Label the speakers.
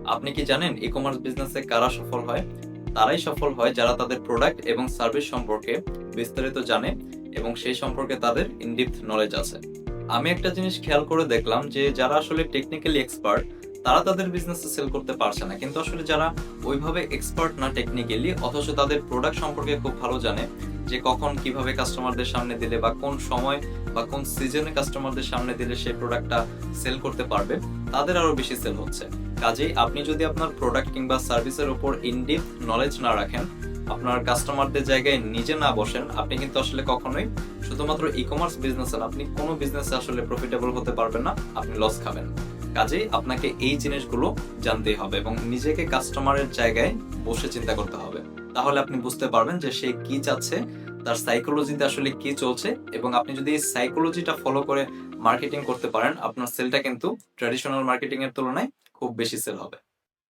Speaker 1: আপনি কি জানেন ই-কমার্স বিজনেসে কারা সফল হয়? তারাই সফল হয় যারা তাদের প্রোডাক্ট এবং সার্ভিস সম্পর্কে বিস্তারিত জানে এবং সেই সম্পর্কে তাদের ইন-ডেপথ নলেজ আছে। আমি একটা জিনিস খেয়াল করে দেখলাম যে যারা আসলে টেকনিক্যালি এক্সপার্ট তারা তাদের বিজনেসে সেল করতে পারছে না। কিন্তু আসলে যারা ওইভাবে এক্সপার্ট না টেকনিক্যালি অথচ তাদের প্রোডাক্ট সম্পর্কে খুব ভালো জানে যে কখন কিভাবে কাস্টমারদের সামনে দিলে বা কোন সময় বা কোন সিজনে কাস্টমারদের সামনে দিলে সেই প্রোডাক্টটা সেল করতে পারবে, তাদের আরো বেশি সেল হচ্ছে। কাজেই আপনি যদি আপনার প্রোডাক্ট কিংবা সার্ভিসের উপর ইন-ডেপথ নলেজ না রাখেন, আপনার কাস্টমারদের জায়গায় নিজে না বসেন, আপনি কিন্তু আসলে কখনোই শুধুমাত্র ই-কমার্স বিজনেসে না, আপনি কোনো বিজনেসে আসলে প্রফিটেবল হতে পারবেন না, আপনি লস খাবেন। কাজেই আপনাকে এই জিনিসগুলো জানতেই হবে এবং নিজেকে কাস্টমারের জায়গায় বসে চিন্তা করতে হবে। তাহলে আপনি বুঝতে পারবেন যে সে কি চাচ্ছে, তার সাইকোলজিতে আসলে কি চলছে এবং আপনি যদি এই সাইকোলজিটা ফলো করে মার্কেটিং করতে পারেন, আপনার সেলটা কিন্তু ট্র্যাডিশনাল মার্কেটিং এর তুলনায় খুব বেশি সেল হবে।